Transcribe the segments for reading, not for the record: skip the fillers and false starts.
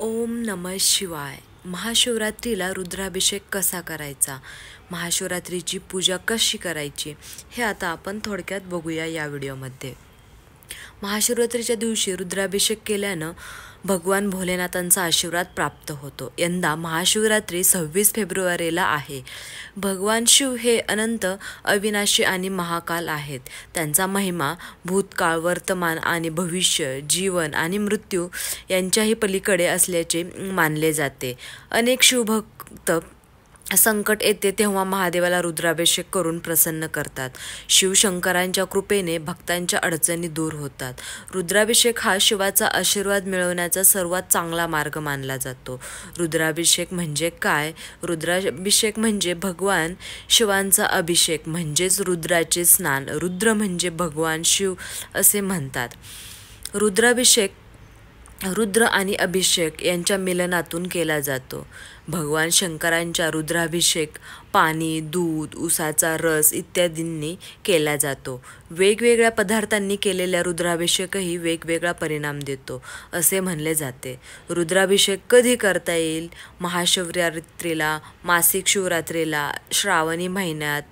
ओम नमः शिवाय। महाशिवरात्रीला रुद्राभिषेक कसा करायचा, महाशिवरात्रीची पूजा कशी करायची हे आता आपण थोडक्यात बघूया या व्हिडिओमध्ये। महाशिवरात्रीच्या दिवशी रुद्राभिषेक केल्यानं भगवान भोलेनाथांचा आशीर्वाद प्राप्त होतो। यंदा महाशिवरात्री 26 फेब्रुवारीला आहे। भगवान शिव हे अनंत, अविनाशी आणि महाकाल आहेत। त्यांचा महिमा भूतकाळ, वर्तमान आणि भविष्य, जीवन आणि मृत्यू यांच्याही पलीकडे असल्याचे मानले जाते। अनेक शिवभक्त संकट येते तेव्हा महादेवाला रुद्राभिषेक करून प्रसन्न करतात। शिवशंकरांच्या कृपेने भक्तांच्या अडचणी दूर होतात। रुद्राभिषेक हा शिवाचा आशीर्वाद मिळवण्याचा सर्वात चांगला मार्ग मानला जातो। रुद्राभिषेक म्हणजे काय? रुद्राभिषेक म्हणजे भगवान शिवांचा अभिषेक, म्हणजेच रुद्राचे स्नान। रुद्र म्हणजे भगवान शिव असे म्हणतात। रुद्र आणि अभिषेक यांच्या मिलनातून केला जातो। भगवान शंकरांच्या रुद्राभिषेक पाणी, दूध, उसाचा रस इत्यादींनी केला जातो। वेगवेगळ्या पदार्थांनी केलेल्या रुद्राभिषेकही वेगवेगळा परिणाम देतो असे म्हणले जाते। रुद्राभिषेक कधी करता येईल? महाशिवरात्रीला, मासिक शिवरात्रीला, श्रावणी महिन्यात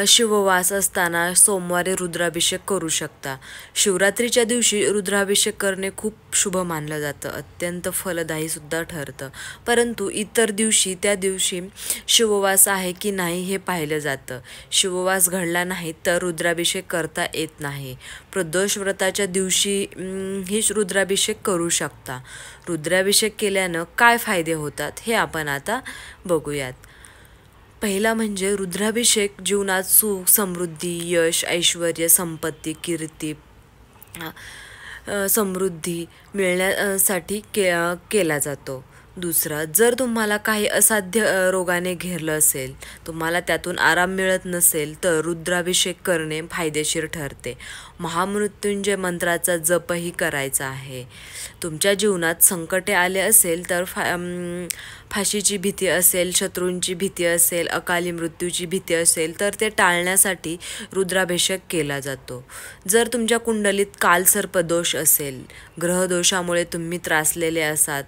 शिववास असताना सोमवारी रुद्राभिषेक करू शकता। शिवरात्रीच्या दिवशी रुद्राभिषेक करणे खूप शुभ मानलं जातं, अत्यंत फलदायी सुद्धा ठरतं। परंतु इतर दिवशी, त्या दिवशी शिववास आहे की नाही हे पाहिलं जातं। शिववास घडला नाही तर रुद्राभिषेक करता येत नाही। प्रदोष व्रताच्या दिवशी ही रुद्राभिषेक करू शकता। रुद्राभिषेक केल्यानं काय फायदे होतात हे आपण आता बघूयात। पहिला म्हणजे रुद्राभिषेक जीवनात सुख, समृद्धी, यश, ऐश्वर्य, संपत्ती, कीर्ती, समृद्धी मिळण्यासाठी केला जातो। दुसरा, जर तुम्हाला काही असाध्य रोगाने घेरलं असेल, तुम्हाला त्यातून आराम मिळत नसेल तर रुद्राभिषेक करणे फायदेशीर ठरते। महामृत्युंजय मंत्राचा जपही करायचा आहे। तुमच्या जीवनात संकटे आले असेल तर फाशीची भीती असेल, शत्रूंची भीती असेल, अकाली मृत्यूची भीती असेल तर ते टाळण्यासाठी रुद्राभिषेक केला जातो। जर तुमच्या कुंडलीत कालसर्पदोष असेल, ग्रहदोषामुळे तुम्ही त्रासलेले असाल,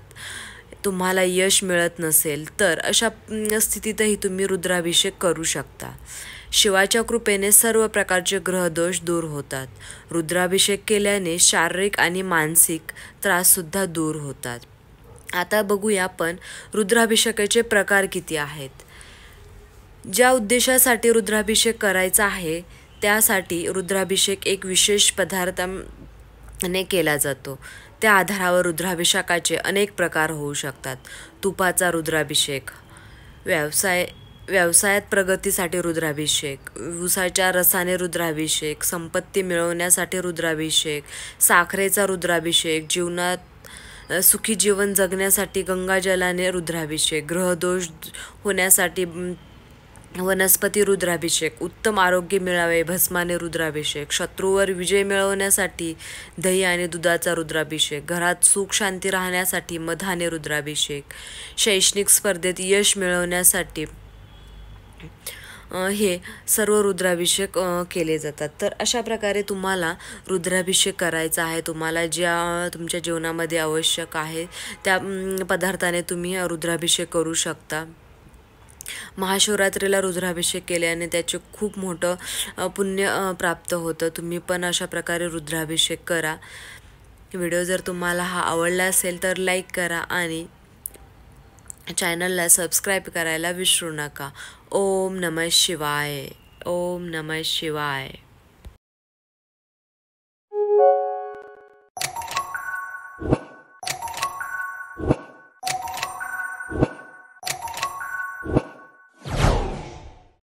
तुम्हाला यश मिळत नसेल तर अशा स्थितीतही तुम्ही रुद्राभिषेक करू शकता। शिवाच्या कृपेने सर्व प्रकारचे ग्रहदोष दूर होतात। रुद्राभिषेक केल्याने शारीरिक आणि मानसिक त्राससुद्धा दूर होतात। आता बघूया आपण रुद्राभिषेकाचे प्रकार किती आहेत। ज्या उद्देशासाठी रुद्राभिषेक करायचा आहे त्यासाठी रुद्राभिषेक एक विशेष पदार्थाने केला जातो। त्या आधारावर रुद्राभिषेकाचे अनेक प्रकार होऊ शकतात। तुपाचा रुद्राभिषेक, व्यवसायात प्रगतीसाठी रुद्राभिषेक, उसाच्या रसाने रुद्राभिषेक, संपत्ती मिळवण्यासाठी रुद्राभिषेक, साखरेचा रुद्राभिषेक, जीवनात सुखी जीवन जगण्यासाठी गंगाजलाने रुद्राभिषेक, ग्रहदोष होण्यासाठी वनस्पती रुद्राभिषेक, उत्तम आरोग्य मिळावे भस्माने रुद्राभिषेक, शत्रूवर विजय मिळवण्यासाठी दही आणि दुधाचा रुद्राभिषेक, घरात सुख शांती राहण्यासाठी मधाने रुद्राभिषेक, शैक्षणिक स्पर्धेत यश मिळवण्यासाठी हे सर्व रुद्राभिषेक केले जातात। तर अशा प्रकारे तुम्हाला रुद्राभिषेक करायचा आहे। तुम्हाला ज्या तुमच्या जीवनामध्ये आवश्यक आहे त्या पदार्थाने तुम्ही रुद्राभिषेक करू शकता। महाशिवरात्रीला रुद्राभिषेक केल्याने त्याचे खूप मोठं पुण्य प्राप्त होतं। तुम्ही पण अशा प्रकारे रुद्राभिषेक करा। व्हिडिओ जर तुम्हाला हा आवडला असेल तर लाईक करा आणि चॅनलला सबस्क्राईब करायला विसरू नका। ओम नमः शिवाय। ओम नमः शिवाय।